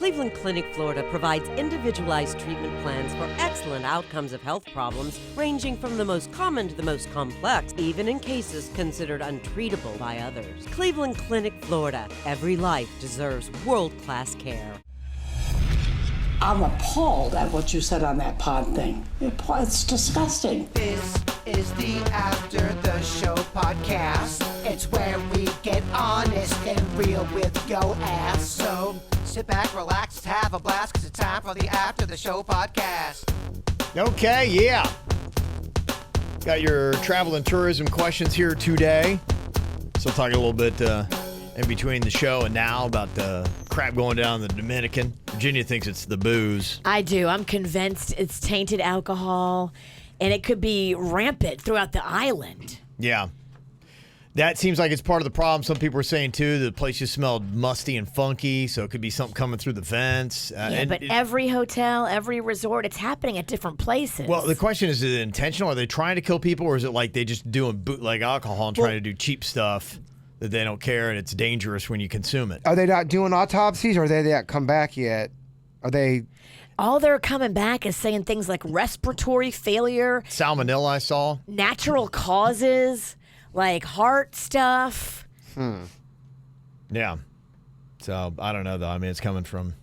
Cleveland Clinic, Florida provides individualized treatment plans for excellent outcomes of health problems ranging from the most common to the most complex, even in cases considered untreatable by others. Cleveland Clinic, Florida. Every life deserves world-class care. I'm appalled at what you said on that pod thing. It's disgusting. This is the After the Show podcast. It's where we get honest and real with yo ass. So sit back, relax, have a blast, because it's time for the After the Show podcast. Okay, yeah. Got your travel and tourism questions here today. So talking a little bit in between the show and now about the crap going down in the Dominican. Virginia thinks it's the booze. I do. I'm convinced it's tainted alcohol, and it could be rampant throughout the island. Yeah. That seems like it's part of the problem. Some people are saying, too, the place just smelled musty and funky, so it could be something coming through the vents. But every hotel, every resort, it's happening at different places. Well, the question is it intentional? Are they trying to kill people, or is it like they just doing bootleg alcohol and trying to do cheap stuff that they don't care and it's dangerous when you consume it? Are they not doing autopsies, or are they not come back yet? Are they... All they're coming back is saying things like respiratory failure. Salmonella, I saw. Natural causes, like heart stuff. Yeah. So, I don't know, though. I mean, it's coming from...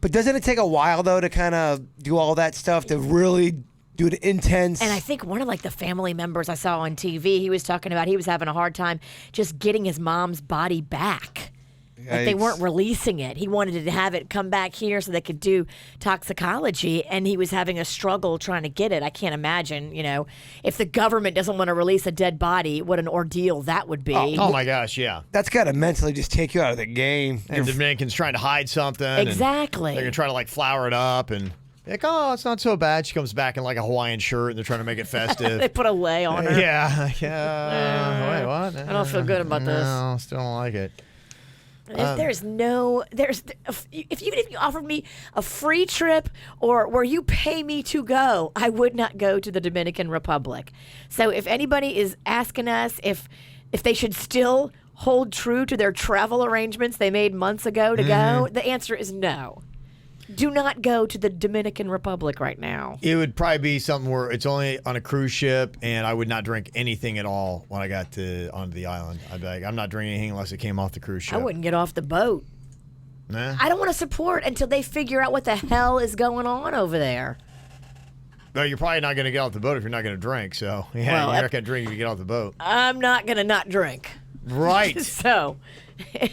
But doesn't it take a while, though, to kind of do all that stuff, to really do the intense... And I think one of the family members I saw on TV, he was talking about he was having a hard time just getting his mom's body back. Like they weren't releasing it. He wanted to have it come back here so they could do toxicology, and he was having a struggle trying to get it. I can't imagine, if the government doesn't want to release a dead body, what an ordeal that would be. Oh my gosh, yeah. That's got to mentally just take you out of the game. And the Dominican's trying to hide something. Exactly. And they're going to try to flour it up and... Like, oh, it's not so bad. She comes back in a Hawaiian shirt, and they're trying to make it festive. They put a lei on her. Yeah. Wait, what? I don't feel good about this. No, still don't like it. If you offered me a free trip or where you pay me to go, I would not go to the Dominican Republic. So if anybody is asking us if they should still hold true to their travel arrangements they made months ago to go, the answer is no. Do not go to the Dominican Republic right now. It would probably be something where it's only on a cruise ship, and I would not drink anything at all when I got onto the island. I'd be like, I'm not drinking anything unless it came off the cruise ship. I wouldn't get off the boat. Nah. I don't want to support until they figure out what the hell is going on over there. No, you're probably not going to get off the boat if you're not going to drink. So, yeah, you're not going to drink if you get off the boat. I'm not going to not drink. Right. So,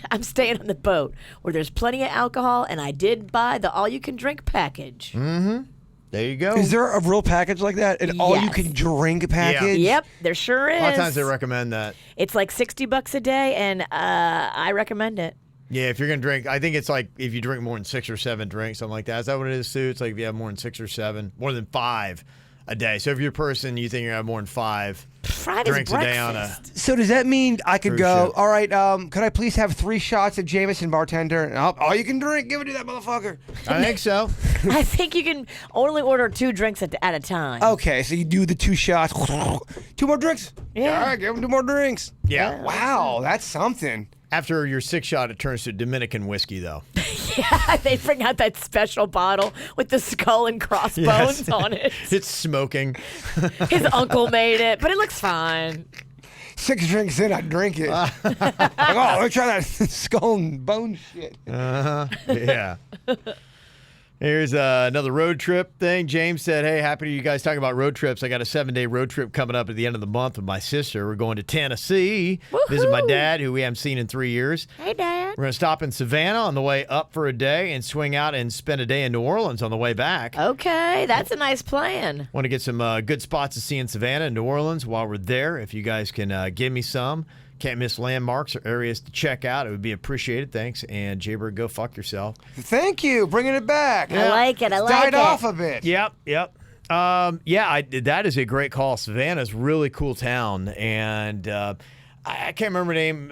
I'm staying on the boat where there's plenty of alcohol, and I did buy the all-you-can-drink package. Mm-hmm. There you go. Is there a real package like that? An all-you-can-drink package? Yep, there sure is. A lot of times they recommend that. It's like $60 a day, and I recommend it. Yeah, if you're going to drink, I think it's like if you drink more than 6 or 7 drinks, something like that. Is that what it is, Sue? It's like if you have more than 6 or 7, more than 5 a day. So if you're a person, you think you're going to have more than 5 drinks a day on a... So does that mean I could go, ship. all right, could I please have 3 shots of Jameson, bartender? And all you can drink, give it to that motherfucker. I think so. I think you can only order 2 drinks at a time. Okay, so you do the 2 shots. 2 more drinks? Yeah. All right, give them 2 more drinks. Yeah. Wow, that's something. After your 6th shot, it turns to Dominican whiskey, though. Yeah, they bring out that special bottle with the skull and crossbones on it. It's smoking. His uncle made it, but it looks fine. 6 drinks in, I drink it. Like, let me try that skull and bone shit. Yeah. Here's another road trip thing. James said, hey, happy to you guys talking about road trips. I got a 7-day road trip coming up at the end of the month with my sister. We're going to Tennessee. Woohoo! Visit my dad, who we haven't seen in 3 years. Hey, Dad. We're going to stop in Savannah on the way up for a day and swing out and spend a day in New Orleans on the way back. Okay, that's a nice plan. Want to get some good spots to see in Savannah and New Orleans while we're there. If you guys can give me some. Can't miss landmarks or areas to check out. It would be appreciated. Thanks. And Jaybird, go fuck yourself. Thank you. Bringing it back. I like it. Died off a bit. Yep. That is a great call. Savannah's a really cool town. And I can't remember the name,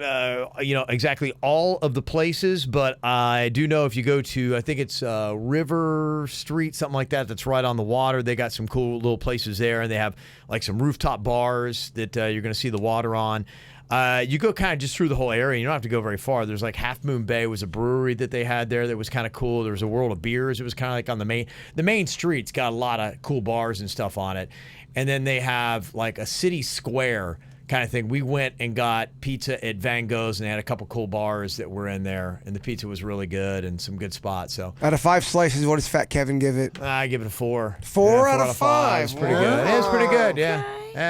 exactly all of the places, but I do know if you go to, I think it's River Street, something like that, that's right on the water. They got some cool little places there, and they have like some rooftop bars that you're going to see the water on. You go kind of just through the whole area. You don't have to go very far. There's like Half Moon Bay was a brewery that they had there that was kind of cool. There was a World of Beers. It was kind of like on the main street's got a lot of cool bars and stuff on it. And then they have like a city square kind of thing. We went and got pizza at Van Gogh's, and they had a couple cool bars that were in there, and the pizza was really good and some good spots. So out of 5 slices, what does Fat Kevin give it? I give it a 4. 4 out of 5. It's pretty good. It was pretty good. Yeah.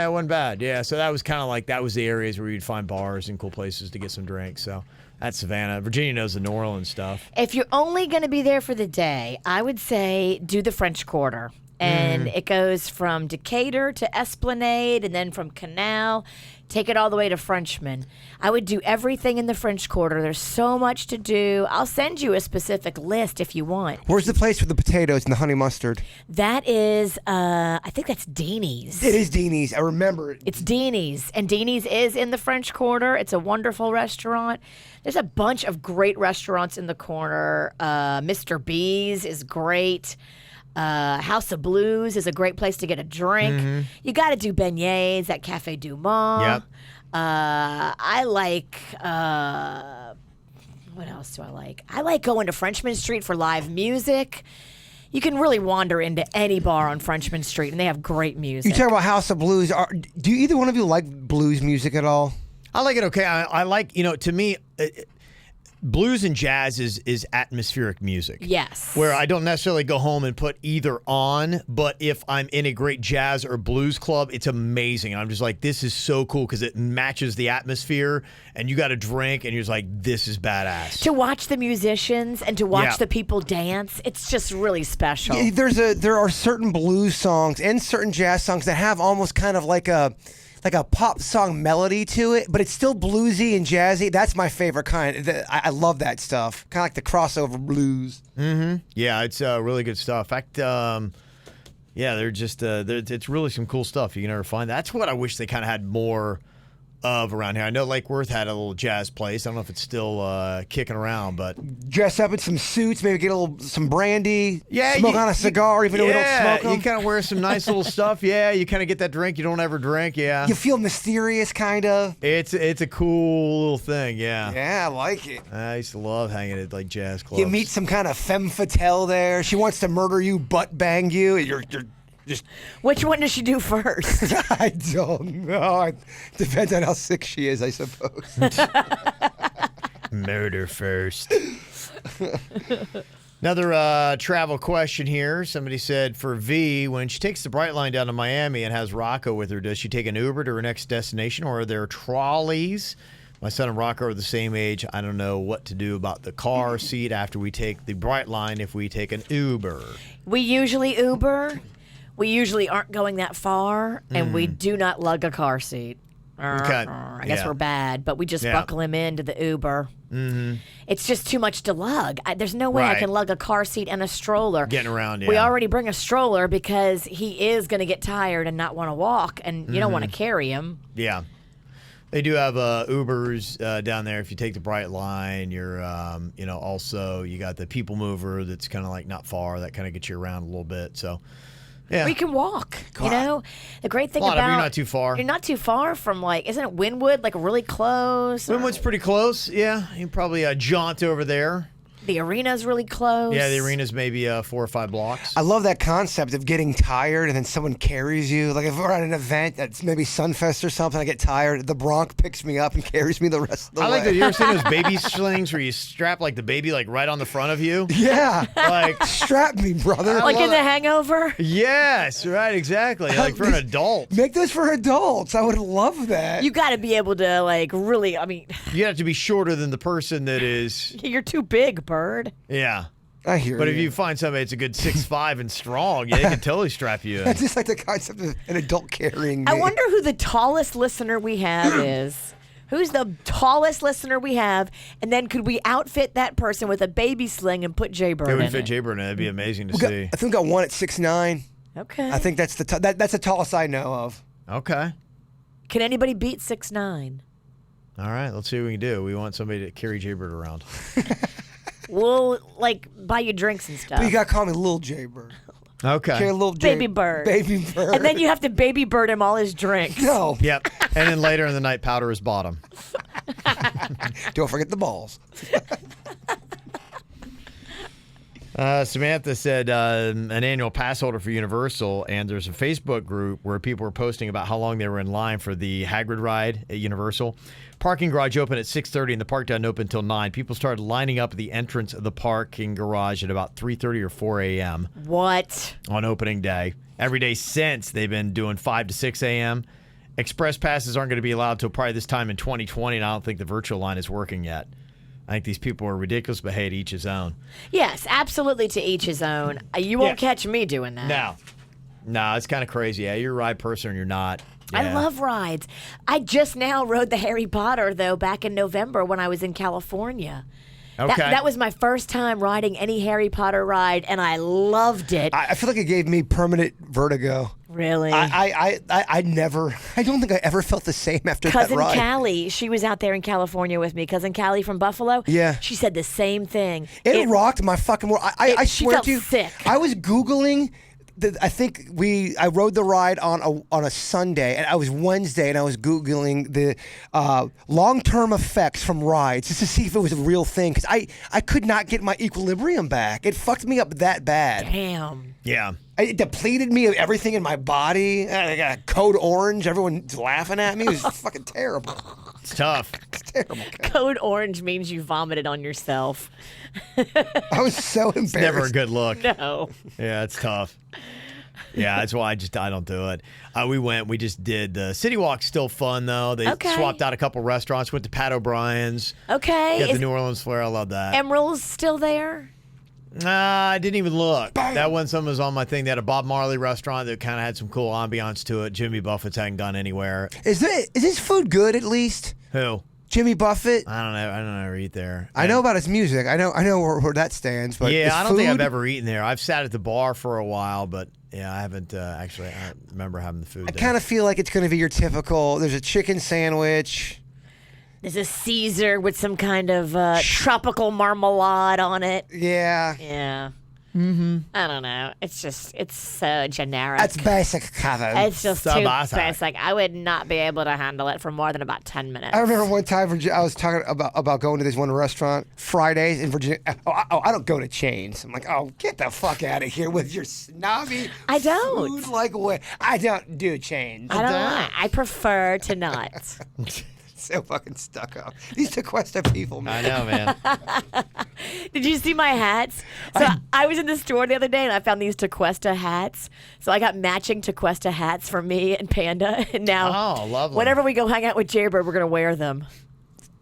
It wasn't bad. Yeah. So that was kind of like that was the areas where you'd find bars and cool places to get some drinks. So that's Savannah. Virginia knows the New Orleans stuff. If you're only going to be there for the day, I would say do the French Quarter. And it goes from Decatur to Esplanade, and then from Canal, take it all the way to Frenchman. I would do everything in the French Quarter. There's so much to do. I'll send you a specific list if you want. Where's the place with the potatoes and the honey mustard? That is, I think that's Deanie's. It is Deanie's. I remember it. It's Deanie's, and Deanie's is in the French Quarter. It's a wonderful restaurant. There's a bunch of great restaurants in the corner. Mr. B's is great. House of Blues is a great place to get a drink. You got to do beignets at Cafe Du Mont. Yep. I like, what else do I like? I like going to Frenchman Street for live music. You can really wander into any bar on Frenchman Street, and they have great music. You talk about House of Blues. Do either one of you like blues music at all? I like it okay. I like, to me, blues and jazz is atmospheric music. Yes. Where I don't necessarily go home and put either on, but if I'm in a great jazz or blues club, it's amazing. I'm just like, this is so cool because it matches the atmosphere, and you got a drink, and you're just like, this is badass. To watch the musicians and to watch the people dance, it's just really special. Yeah, there are certain blues songs and certain jazz songs that have almost kind of like a pop song melody to it, but it's still bluesy and jazzy. That's my favorite kind. I love that stuff. Kind of like the crossover blues. Mm-hmm. Yeah, it's really good stuff. In fact, they're just it's really some cool stuff you can never find. That's what I wish they kind of had more of around here. I know Lake Worth had a little jazz place. I don't know if it's still kicking around, but dress up in some suits, maybe get some brandy, yeah, smoke on a cigar, even though we don't smoke them. You kind of wear some nice little stuff. Yeah, you kind of get that drink you don't ever drink. Yeah, you feel mysterious, kind of. It's a cool little thing. Yeah, yeah, I like it. I used to love hanging at like jazz clubs. You meet some kind of femme fatale there. She wants to murder you, butt bang you. You're just. Which one does she do first? I don't know. It depends on how sick she is, I suppose. Murder first. Another travel question here. Somebody said for V, when she takes the Bright Line down to Miami and has Rocco with her, does she take an Uber to her next destination, or are there trolleys? My son and Rocco are the same age. I don't know what to do about the car seat after we take the Bright Line if we take an Uber. We usually Uber. We usually aren't going that far, and we do not lug a car seat. Okay. I guess we're bad, but we just buckle him into the Uber. Mm-hmm. It's just too much to lug. There's no way I can lug a car seat and a stroller. Getting around, We already bring a stroller because he is going to get tired and not want to walk, and you don't want to carry him. Yeah. They do have Ubers down there. If you take the Bright Line, you're, also you got the People Mover that's kind of like not far. That kind of gets you around a little bit. So, yeah. We can walk, The great thing about you're not too far. You're not too far from, isn't it Wynwood, really close? Wynwood's pretty close, yeah. You can probably jaunt over there. The arena's really close. Yeah, the arena's maybe 4 or 5 blocks. I love that concept of getting tired and then someone carries you. Like if we're at an event that's maybe Sunfest or something, I get tired. The Bronc picks me up and carries me the rest of the way. I like that. You ever seen those baby slings where you strap the baby right on the front of you? Yeah. Strap me, brother. Like in The Hangover? Yes, right, exactly. Like for an adult. Make those for adults. I would love that. You got to be able to really, You have to be shorter than the person that is. You're too big, bird. Yeah. I hear you. But if you find somebody that's a good 6'5" and strong, they can totally strap you in. I just like the concept of an adult carrying me. I wonder who the tallest listener we have is. Who's the tallest listener we have? And then could we outfit that person with a baby sling and put Jay-Bird in it? It would fit Jay-Bird in it. That'd be amazing to see. I think we got one at 6'9". Okay. I think that's that's the tallest I know of. Okay. Can anybody beat 6'9"? All right, let's see what we can do. We want somebody to carry Jay-Bird around. We'll buy you drinks and stuff. But you got to call me Little Jay-Bird. Okay. Little Baby Bird. Baby Bird. And then you have to Baby Bird him all his drinks. No. Yep. And then later in the night, powder his bottom. Don't forget the balls. Samantha said an annual pass holder for Universal, and there's a Facebook group where people were posting about how long they were in line for the Hagrid ride at Universal. Parking garage opened at 6:30 and the park doesn't open until 9. People started lining up at the entrance of the parking garage at about 3:30 or 4 a.m. What? On opening day. Every day since, they've been doing 5 to 6 a.m. Express passes aren't going to be allowed until probably this time in 2020, and I don't think the virtual line is working yet. I think these people are ridiculous, but hey, to each his own. Yes, absolutely to each his own. You won't catch me doing that. No, it's kind of crazy. Yeah, you're a ride person or you're not. I Yeah. love rides. I just now rode the Harry Potter, though, back in November when I was in California. Okay. That was my first time riding any Harry Potter ride, and I loved it. I feel like it gave me permanent vertigo. Really? I don't think I ever felt the same after that Cousin ride. Callie, she was out there in California with me. Cousin Callie from Buffalo. Yeah. She said the same thing. It rocked my fucking world. I she swear felt to you, sick. I was Googling. I rode the ride on a Sunday, and I was Wednesday, and I was Googling the long-term effects from rides just to see if it was a real thing, because I could not get my equilibrium back. It fucked me up that bad. Damn. Yeah. It depleted me of everything in my body. I got code orange. Everyone's laughing at me. It was fucking terrible. It's tough. It's terrible. Code orange means you vomited on yourself. I was so embarrassed. It's never a good look. No. Yeah, it's tough. Yeah, that's why I don't do it. We just did the City Walk's still fun though. They Okay. swapped out a couple restaurants, went to Pat O'Brien's. Okay. Got the Is New Orleans flair. I love that. Emerald's still there? I didn't even look. That one, something was on my thing. They had a Bob Marley restaurant that kind of had some cool ambiance to it. Jimmy Buffett's hadn't gone anywhere. Is his food good at least? Who? Jimmy Buffett? I don't know. I don't ever eat there. I know about his music. I know where that stands. But Yeah, his I don't think I've food- ever eaten there. I've sat at the bar for a while, but yeah, I haven't actually. I don't remember having the food I there. kind of feel like it's going to be your typical. There's a chicken sandwich. There's a Caesar with some kind of tropical marmalade on it. Yeah. Yeah. Mm-hmm. I don't know. It's so generic. That's basic, Kevin. It's just So too basic. basic. I would not be able to handle it for more than about 10 minutes. I remember one time I was talking about going to this one restaurant Fridays in Virginia. I don't go to chains. I'm like, oh, get the fuck out of here with your snobby. I don't. Food like way. I don't do chains. I don't. I prefer to not. So fucking stuck up. These Tequesta people, man. I know, man. Did you see my hats? So I was in the store the other day and I found these Tequesta hats. So I got matching Tequesta hats for me and Panda. And now, Oh, lovely. whenever we go hang out with Jaybird, we're going to wear them.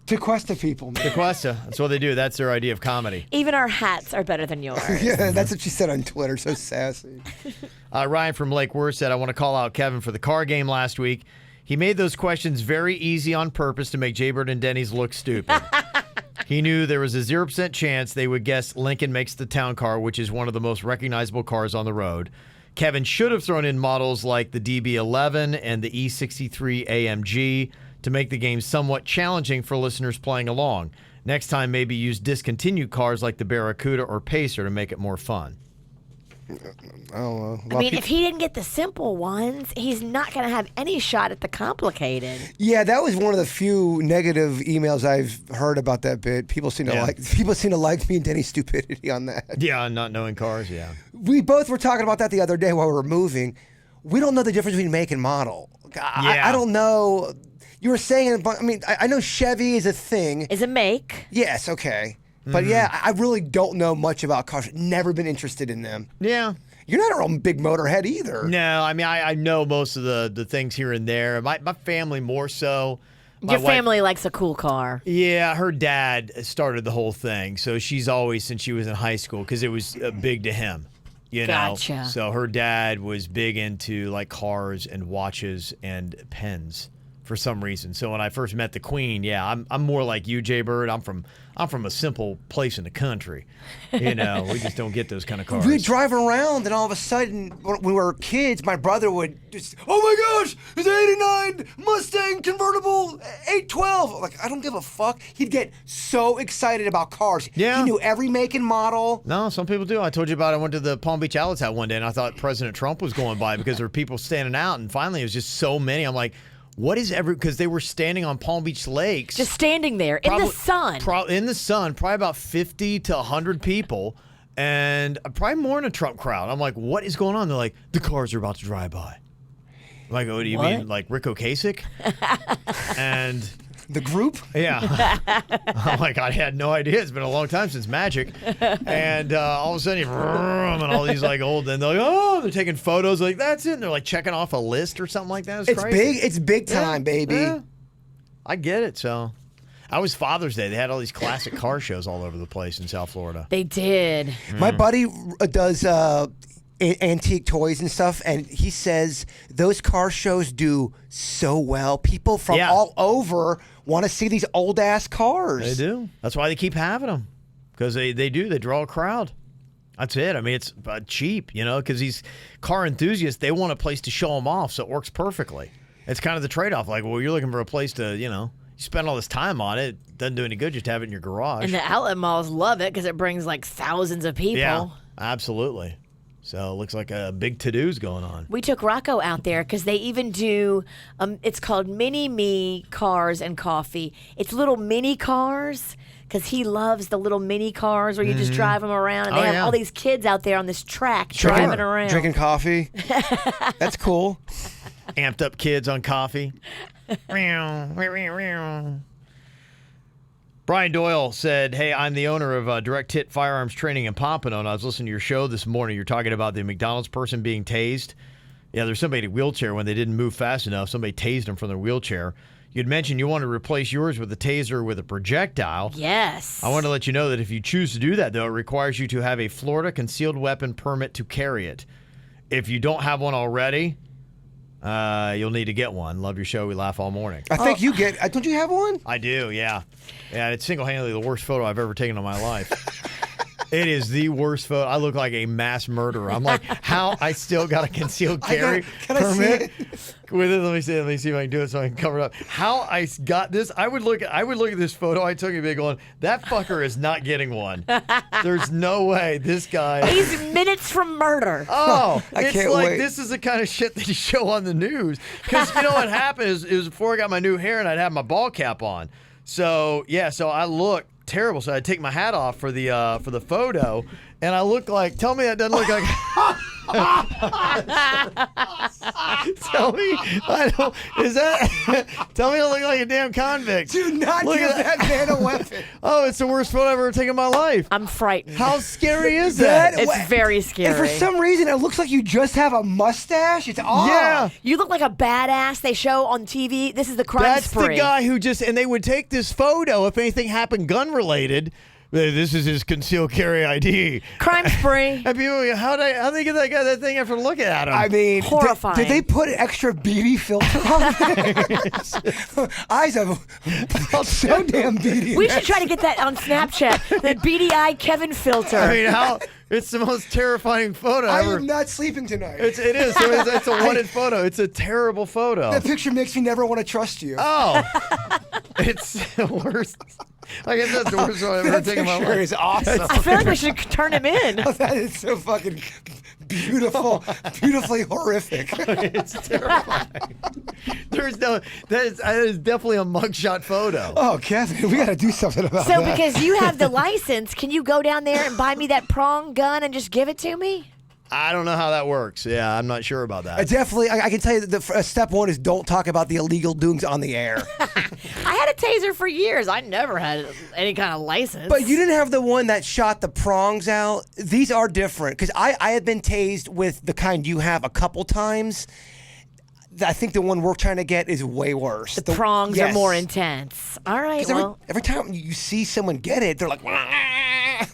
Tequesta people, man. Tequesta. That's what they do. That's their idea of comedy. Even our hats are better than yours. Yeah, that's what she said on Twitter. So sassy. Ryan from Lake Worth said, I want to call out Kevin for the car game last week. He made those questions very easy on purpose to make Jaybird and Denny's look stupid. He knew there was a 0% chance they would guess Lincoln makes the town car, which is one of the most recognizable cars on the road. Kevin should have thrown in models like the DB11 and the E63 AMG to make the game somewhat challenging for listeners playing along. Next time, maybe use discontinued cars like the Barracuda or Pacer to make it more fun. Oh, I mean, if he didn't get the simple ones, he's not going to have any shot at the complicated. yeah, that was one of the few negative emails I've heard about that bit. People seem to like me and Denny's stupidity on that. Yeah, not knowing cars, yeah. We both were talking about that the other day while we were moving. We don't know the difference between make and model. I don't know. You were saying, I mean, I know Chevy is a thing. Is a make. Yes, okay. But yeah, I really don't know much about cars. Never been interested in them. Yeah. You're not a real big motorhead either. No, I mean, I know most of the things here and there. My family more so. Your family likes a cool car. Yeah, her dad started the whole thing. So she's always, since she was in high school, because it was big to him. You know? Gotcha. So her dad was big into like cars and watches and pens for some reason. So when I first met the Queen, yeah, I'm more like you, Jay Bird. I'm from a simple place in the country. You know, we just don't get those kind of cars. We'd drive around, and all of a sudden, when we were kids, my brother would just, oh my gosh, it's an 89 Mustang convertible 812. Like, I don't give a fuck. He'd get so excited about cars. Yeah. He knew every make and model. No, some people do. I told you about it. I went to the Palm Beach Outlets out one day, and I thought President Trump was going by because there were people standing out, and finally it was just so many. I'm like, what is because they were standing on Palm Beach Lakes. Just standing there in the sun. In the sun, probably about 50 to 100 people, and probably more than a Trump crowd. I'm like, what is going on? They're like, the cars are about to drive by. I'm like, oh, do you mean like Rick Ocasek? And the group? Yeah. I'm like, I had no idea. It's been a long time since Magic. And all of a sudden, and all these like old, and they're like, oh, they're taking photos. Like, that's it. And they're like checking off a list or something like that. It's crazy. Big. It's big time, baby. Yeah. I get it. So, I was Father's Day. They had all these classic car shows all over the place in South Florida. They did. My buddy does antique toys and stuff, and he says those car shows do so well. People from all over want to see these old ass cars. They do. That's why they keep having them, because they do. They draw a crowd. That's it. I mean, it's cheap, because these car enthusiasts, they want a place to show them off, so it works perfectly. It's kind of the trade-off. Like, well, you're looking for a place to, you spend all this time on it. Doesn't do any good just to have it in your garage. And the outlet malls love it because it brings like thousands of people. Yeah, absolutely. So it looks like a big to-do's going on. We took Rocco out there because they even do, it's called Mini Me Cars and Coffee. It's little mini cars because he loves the little mini cars where you just drive them around. And they have all these kids out there on this track driving around. Drinking coffee. That's cool. Amped up kids on coffee. Brian Doyle said, hey, I'm the owner of Direct Hit Firearms Training in Pompano, and I was listening to your show this morning. You're talking about the McDonald's person being tased. Yeah, there's somebody in a wheelchair. When they didn't move fast enough, somebody tased them from their wheelchair. You'd mentioned you want to replace yours with a taser with a projectile. Yes. I want to let you know that if you choose to do that, though, it requires you to have a Florida concealed weapon permit to carry it. If you don't have one already, you'll need to get one. Love your show. We laugh all morning. I think you get. Don't you have one? I do. Yeah. Yeah. It's single-handedly the worst photo I've ever taken in my life. It is the worst photo. I look like a mass murderer. I'm like, how I still got a concealed carry Can I see it? With it. Let me see if I can do it so I can cover it up. How I got this? I would look at this photo I took and be going, that fucker is not getting one. There's no way this guy. He's minutes from murder. Oh, I it's can't like wait. This is the kind of shit that you show on the news. Because you know what happened is it was before I got my new hair and I'd have my ball cap on. So yeah, so I look terrible. So I take my hat off for the photo, and I look like. Tell me that doesn't look like. Tell me I don't. Is that? Tell me I look like a damn convict. Do not Look give at that man a weapon. Oh, it's the worst photo I've ever taken in my life. I'm frightened. How scary is that? It's very scary. And for some reason, it looks like you just have a mustache. It's odd. Yeah. You look like a badass they show on TV. This is the crime That's spree. the guy who and they would take this photo if anything happened gun related. This is his concealed carry ID. Crime spree. And people, how they get that guy that thing after looking at him? I mean, Horrifying. Did they put an extra BB filter on there? Eyes are so damn beady. We should try to get that on Snapchat. The beady eye Kevin filter. I mean, it's the most terrifying photo I ever. am not sleeping tonight. It is. It's a wanted photo. It's a terrible photo. That picture makes me never want to trust you. Oh, it's the worst. I guess that's the worst photo I've ever That taken in my picture life. is awesome. I feel like we should turn him in. That is so fucking beautiful, beautifully horrific. It's terrifying. That is definitely a mugshot photo. Oh, Kevin, we got to do something about So that. because you have the license, can you go down there and buy me that prong gun and just give it to me? I don't know how that works. Yeah, I'm not sure about that. Definitely, I can tell you that step one is don't talk about the illegal doings on the air. I had a taser for years. I never had any kind of license. But you didn't have the one that shot the prongs out. These are different because I have been tased with the kind you have a couple times. I think the one we're trying to get is way worse. The prongs are more intense. All right, well. Every time you see someone get it, they're like,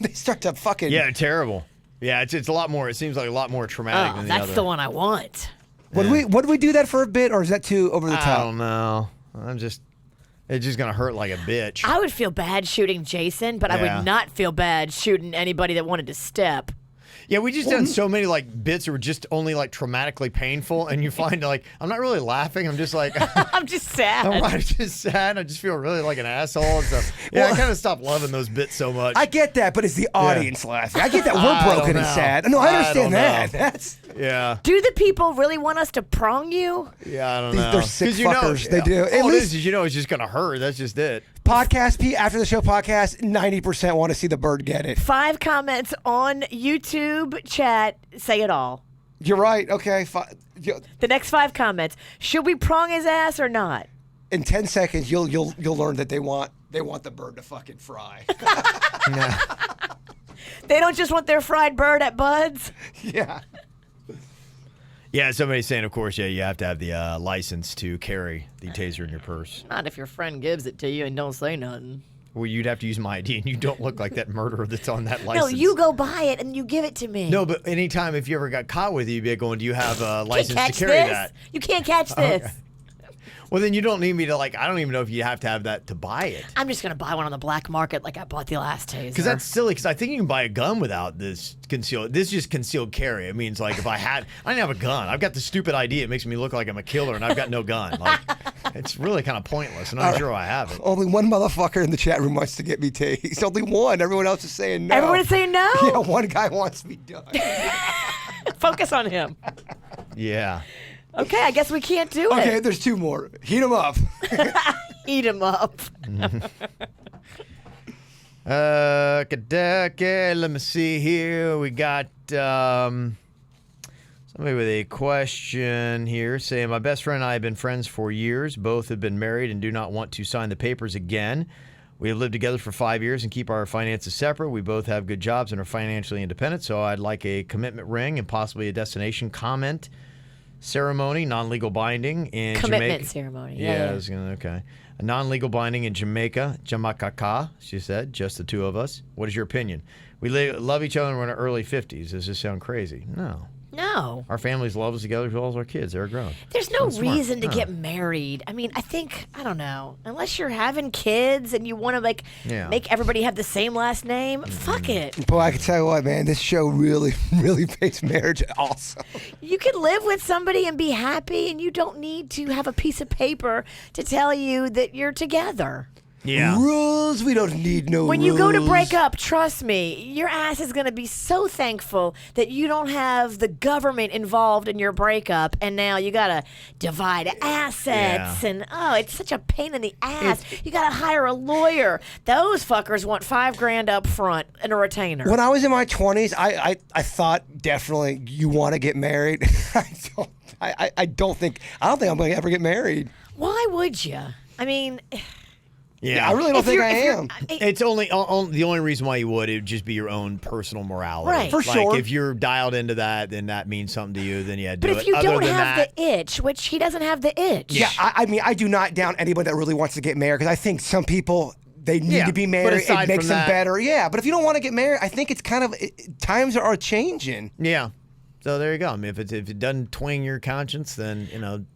they start to fucking. Yeah, terrible. Yeah, it's a lot more. It seems like a lot more traumatic than the other. That's the one I want. Would we do that for a bit, or is that too over the top? I don't know. It's just gonna hurt like a bitch. I would feel bad shooting Jason, but I would not feel bad shooting anybody that wanted to step. Yeah, we just done so many like bits that were just only like traumatically painful, and you find like I'm not really laughing. I'm just like I'm just sad. I'm just sad. I just feel really like an asshole and stuff. Yeah, I kind of stopped loving those bits so much. I get that, but it's the audience laughing. I get that we're broken and sad. No, I understand that. Yeah. Do the people really want us to prong you? Yeah, I don't know. They're sick 'Cause fuckers. They do. At All it least- is it's just going to hurt. That's just it. Podcast, after the show podcast, 90% want to see the bird get it. 5 comments on YouTube chat say it all. You're right. Okay. The next 5 comments. Should we prong his ass or not? In 10 seconds, you'll learn that they want the bird to fucking fry. They don't just want their fried bird at Bud's. Yeah. Yeah, somebody's saying, of course, you have to have the license to carry the taser in your purse. Not if your friend gives it to you and don't say nothing. Well, you'd have to use my ID, and you don't look like that murderer that's on that license. No, you go buy it and you give it to me. No, but anytime if you ever got caught with it, you'd be going, do you have a Can't license catch to carry this. that? You can't catch this. Okay. Well, then you don't need me to, I don't even know if you have to have that to buy it. I'm just going to buy one on the black market like I bought the last taser. Because that's silly, because I think you can buy a gun without this concealed. This is just concealed carry. It means, if I didn't have a gun. I've got the stupid ID. It makes me look like I'm a killer, and I've got no gun. It's really kind of pointless, and I'm sure I have it. Only one motherfucker in the chat room wants to get me tased. Only one. Everyone else is saying no. Everyone is saying no? Yeah, one guy wants me done. Focus on him. Yeah. Okay, I guess we can't do it. Okay, there's 2 more. Heat them up. Eat him up. Okay, let me see here. We got somebody with a question here saying, my best friend and I have been friends for years. Both have been married and do not want to sign the papers again. We have lived together for 5 years and keep our finances separate. We both have good jobs and are financially independent, so I'd like a commitment ring and possibly a destination comment ceremony, non-legal binding in Commitment Jamaica. ceremony. Yeah, Yeah. I was gonna, okay. A non-legal binding in Jamaica, Jamaica, she said, just the 2 of us. What is your opinion? We love each other and we're in our early 50s. Does this sound crazy? No. No. Our families love us together as well as our kids. They're grown. There's no That's smart. reason to No. get married. I mean, I don't know. Unless you're having kids and you want to Yeah. make everybody have the same last name, fuck it. Boy, I can tell you what, man. This show really, really makes marriage awesome. You can live with somebody and be happy, and you don't need to have a piece of paper to tell you that you're together. Yeah. Rules? We don't need no When rules. you go to break up, trust me, your ass is going to be so thankful that you don't have the government involved in your breakup, and now you got to divide assets, Yeah. and it's such a pain in the ass. You got to hire a lawyer. Those fuckers want $5,000 up front and a retainer. When I was in my 20s, I thought definitely you want to get married. I don't think I'm going to ever get married. Why would you? I mean, Yeah. I really don't if think you're- I if you're- am. It's only the only reason why you would, it would just be your own personal morality. Right. For sure. If you're dialed into that, then that means something to you. Then do but it. if you Other don't than have that, the itch, which he doesn't have the itch. Yeah, I mean, I do not down anybody that really wants to get married because I think some people, they need Yeah, to be but married. aside It makes from them that- better. Yeah, but if you don't want to get married, I think it's kind of, times are changing. yeah. So there you go. I mean, if it doesn't twang your conscience, then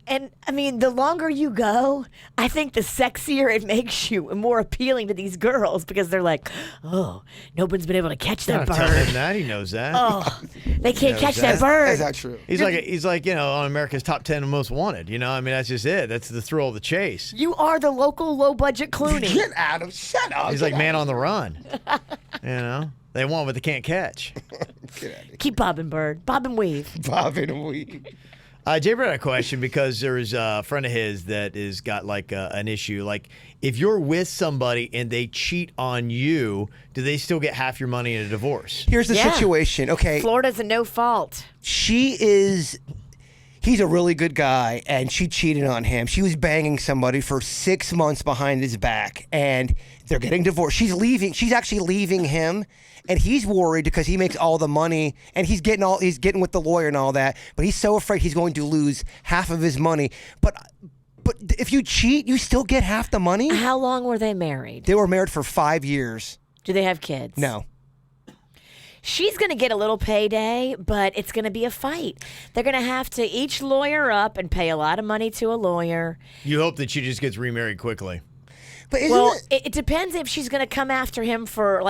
And I mean, the longer you go, I think the sexier it makes you and more appealing to these girls because they're like, oh, nobody's been able to catch that Tell him bird. that. He knows that. Oh, they can't catch that Is bird. that true? He's like on America's Top 10 of Most Wanted. I mean, that's just it. That's the thrill of the chase. You are the local low budget Clooney. Get out of, shut up. He's like man on the run. They want what they can't catch. Keep bobbing, bird. Bob and weave. Bob and weave. Jay brought a question because there's a friend of his that has got an issue. Like, if you're with somebody and they cheat on you, do they still get half your money in a divorce? Here's the Yeah. situation. Okay. Florida's a no fault. He's a really good guy, and she cheated on him. She was banging somebody for 6 months behind his back, and they're getting divorced. She's leaving. She's actually leaving him, and he's worried because he makes all the money, and he's getting with the lawyer and all that. But he's so afraid he's going to lose half of his money. But if you cheat, you still get half the money. How long were they married? They were married for 5 years. Do they have kids? No. She's going to get a little payday, but it's going to be a fight. They're going to have to each lawyer up and pay a lot of money to a lawyer. You hope that she just gets remarried quickly. But Well, it depends if she's going to come after him for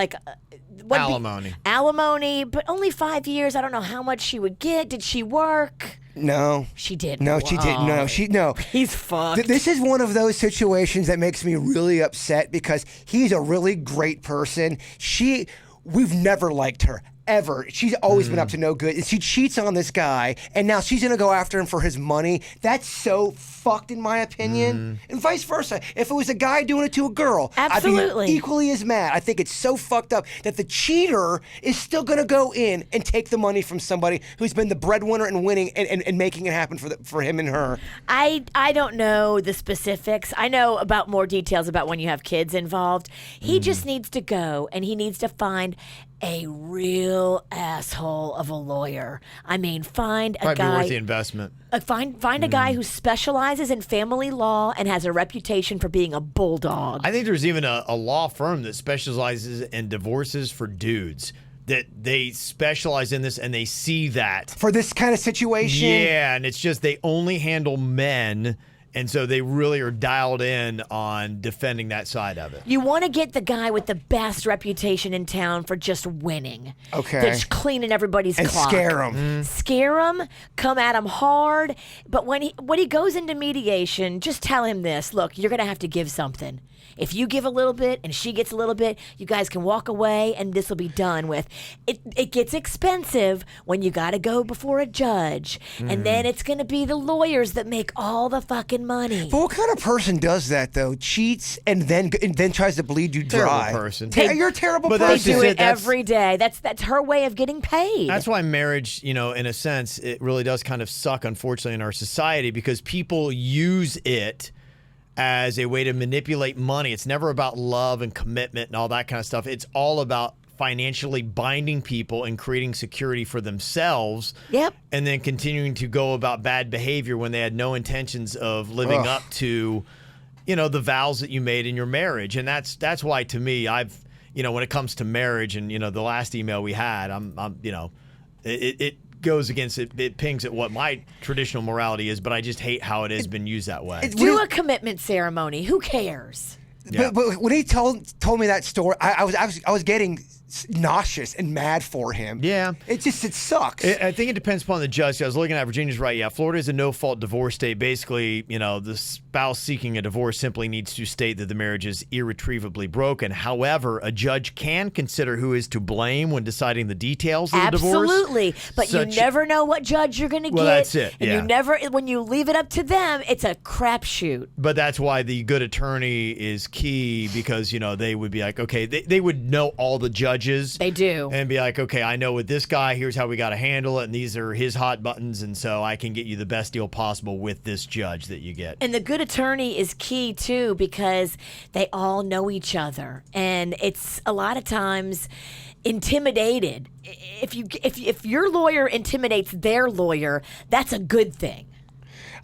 Alimony. Alimony, but only 5 years. I don't know how much she would get. Did she work? No. She did. No, she didn't. No, no. He's fucked. This is one of those situations that makes me really upset because he's a really great person. We've never liked her ever. She's always been up to no good. And she cheats on this guy, and now she's going to go after him for his money. That's so fucked, in my opinion. And vice versa. If it was a guy doing it to a girl, Absolutely. I'd be equally as mad. I think it's so fucked up that the cheater is still going to go in and take the money from somebody who's been the breadwinner and winning and making it happen for him and her. I don't know the specifics. I know about more details about when you have kids involved. He just needs to go, and he needs to find a real asshole of a lawyer. I mean, find a Might be guy. worth the investment. Find a guy who specializes in family law and has a reputation for being a bulldog. I think there's even a law firm that specializes in divorces for dudes. That they specialize in this and they see that. For this kind of situation? Yeah, and it's just they only handle men. And so they really are dialed in on defending that side of it. You want to get the guy with the best reputation in town for just winning. Okay. That's cleaning everybody's And clock. scare him. Scare him, come at him hard. But when he goes into mediation, just tell him this. Look, you're going to have to give something. If you give a little bit and she gets a little bit, you guys can walk away and this will be done with. It gets expensive when you got to go before a judge. And then it's going to be the lawyers that make all the fucking money. But what kind of person does that, though? Cheats and then tries to bleed you dry. Terrible person. You're a terrible But They person. that's do just it every day. That's her way of getting paid. That's why marriage, in a sense, it really does kind of suck, unfortunately, in our society because people use it as a way to manipulate money. It's never about love and commitment and all that kind of stuff. It's all about financially binding people and creating security for themselves. Yep. And then continuing to go about bad behavior when they had no intentions of living up to, the vows that you made in your marriage. And that's why, to me, I've, when it comes to marriage and, the last email we had, it goes against it. It pings at what my traditional morality is, but I just hate how it has been used that way. Do a commitment ceremony. Who cares? Yeah. But when he told me that story, I was getting nauseous and mad for him. Yeah. It sucks. I think it depends upon the judge. I was looking at Virginia's right. Yeah, Florida is a no-fault divorce state. Basically, the spouse seeking a divorce simply needs to state that the marriage is irretrievably broken. However, a judge can consider who is to blame when deciding the details of the divorce. Absolutely. But you never know what judge you're going to get. Well, that's it, And yeah. you never, when you leave it up to them, it's a crapshoot. But that's why the good attorney is key because, they would be like, okay, they would know all the judges. They do. And be like, okay, I know with this guy, here's how we got to handle it. And these are his hot buttons. And so I can get you the best deal possible with this judge that you get. And the good attorney is key, too, because they all know each other. And it's a lot of times intimidated. If your lawyer intimidates their lawyer, that's a good thing.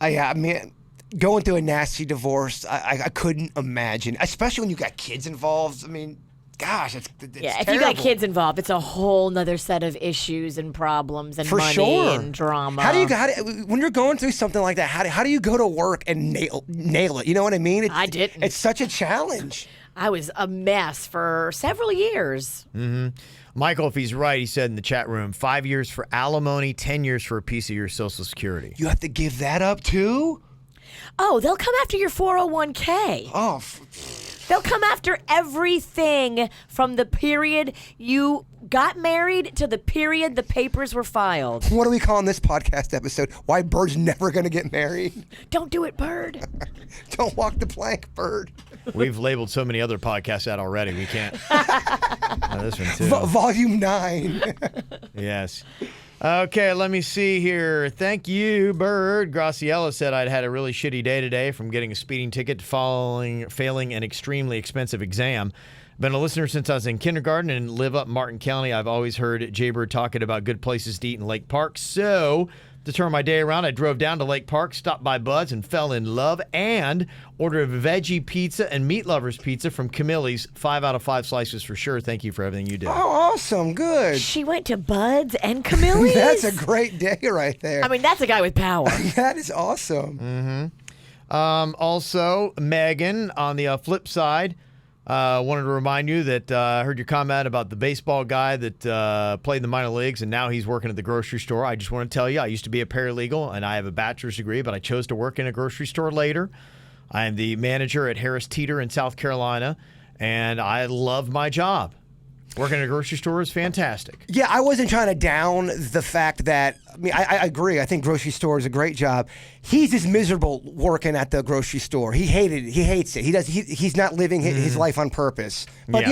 Yeah, I mean, going through a nasty divorce, I couldn't imagine, especially when you got kids involved. I mean, gosh, it's Yeah, if terrible. you got kids involved, it's a whole nother set of issues and problems and For money sure. and drama. When you're going through something like that, how do you go to work and nail it? You know what I mean? I didn't. It's such a challenge. I was a mess for several years. Michael, if he's right, he said in the chat room, 5 years for alimony, 10 years for a piece of your Social Security. You have to give that up too? Oh, they'll come after your 401k. Oh, They'll come after everything from the period you got married to the period the papers were filed. what are we calling this podcast episode? Why Bird's never going to get married? Don't do it, Bird. Don't walk the plank, Bird. We've labeled so many other podcasts out already. We can't. This one, too. Volume 9. Yes. Okay, let me see here. Thank you, Bird. Graciela said I'd had a really shitty day today from getting a speeding ticket to failing an extremely expensive exam. Been a listener since I was in kindergarten and live up Martin County. I've always heard Jay-Bird talking about good places to eat in Lake Park. So, to turn my day around, I drove down to Lake Park, stopped by Bud's, and fell in love, and ordered a veggie pizza and meat lovers pizza from Camille's. 5 out of 5 slices for sure. Thank you for everything you did. Oh, awesome. Good. She went to Bud's and Camille's? That's a great day right there. I mean, that's a guy with power. That is awesome. Also, Megan, on the flip side, wanted to remind you that I heard your comment about the baseball guy that played in the minor leagues and now he's working at the grocery store. I just want to tell you, I used to be a paralegal and I have a bachelor's degree, but I chose to work in a grocery store later. I am the manager at Harris Teeter in South Carolina, and I love my job. Working at a grocery store is fantastic. Yeah, I wasn't trying to down the fact that, I agree. I think grocery store is a great job. He's just miserable working at the grocery store. He hates it. He's not living his life on purpose. But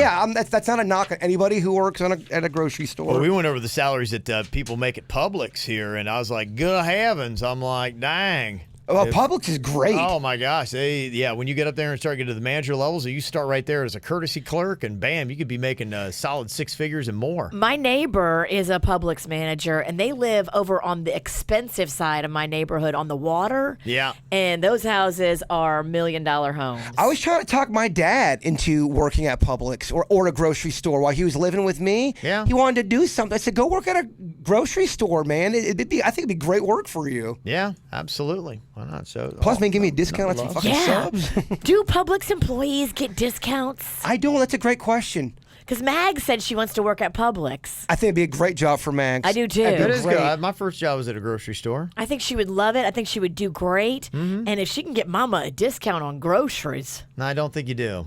that's not a knock on anybody who works at a grocery store. Well, we went over the salaries that people make at Publix here, and I was like, good heavens. I'm like, dang. Well, Publix is great. Oh, my gosh. When you get up there and start getting to the manager levels, you start right there as a courtesy clerk, and bam, you could be making solid 6 figures and more. My neighbor is a Publix manager, and they live over on the expensive side of my neighborhood on the water. Yeah. And those houses are $1 million homes. I was trying to talk my dad into working at Publix or a grocery store while he was living with me. Yeah. He wanted to do something. I said, go work at a grocery store, man. I think it'd be great work for you. Yeah, absolutely. Why not? So, Plus, man, give me a discount on some fucking subs. Do Publix employees get discounts? I don't. That's a great question. Because Mag said she wants to work at Publix. I think it'd be a great job for Max. I do too. That is Great. good. My first job was at a grocery store. I think she would love it. I think she would do great. And if she can get Mama a discount on groceries. No, I don't think you do.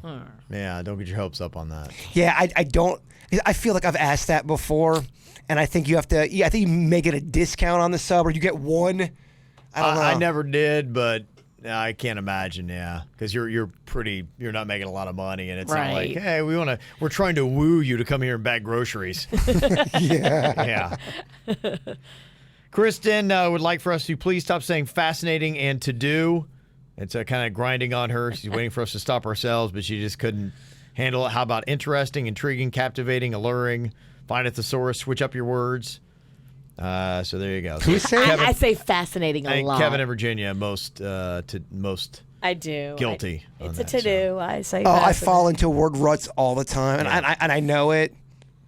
Yeah, don't get your hopes up on that. Yeah, I don't. I feel like I've asked that before, and I think you have to. Yeah, I think you may get a discount on the sub, or you get one. I don't know. I never did, but I can't imagine. Yeah, because you're not making a lot of money, and it's not like, hey, we're trying to woo you to come here and bag groceries. Yeah. Kristen would like for us to please stop saying fascinating and to do. It's kind of grinding on her. She's waiting for us to stop ourselves, but she just couldn't handle it. How about interesting, intriguing, captivating, alluring? Find a thesaurus, switch up your words. So there you go. So I say fascinating a lot. Kevin and Virginia most I do. guilty. It's a to-do. I say I fall into word ruts all the time, and I know it.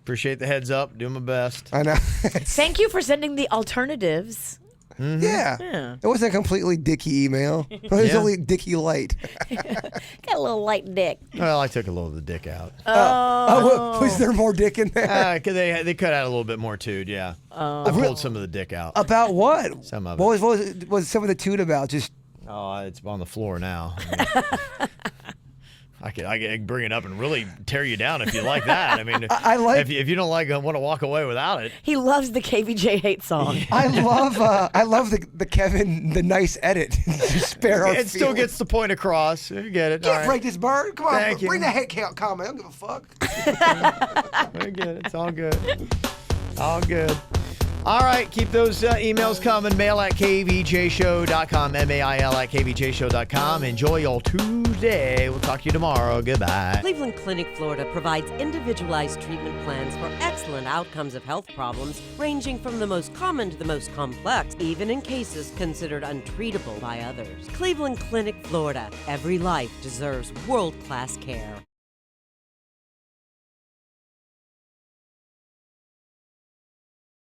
Appreciate the heads up. Do my best. I know. Thank you for sending the alternatives. Yeah. It wasn't a completely dicky email. It was only dicky light. Got a little light dick. Well, I took a little of the dick out. Was there more dick in there? Cause they cut out a little bit more too. Yeah. I pulled some of the dick out. About what? Some of it. What was some of the toot about? Just. Oh, it's on the floor now. I can bring it up and really tear you down if you like that. I mean, I like if you don't want to walk away without it. He loves the KVJ hate song. I love the Kevin the nice edit. Spare our It still gets the point across. You get it. Can't break this bird. Come on, Thank you. bring the hate count comment. I don't give a fuck. I get it. It's all good. All good. All right, keep those emails coming. Mail at kvjshow.com, mail at kvjshow.com. Enjoy your Tuesday. We'll talk to you tomorrow. Goodbye. Cleveland Clinic, Florida provides individualized treatment plans for excellent outcomes of health problems, ranging from the most common to the most complex, even in cases considered untreatable by others. Cleveland Clinic, Florida. Every life deserves world-class care.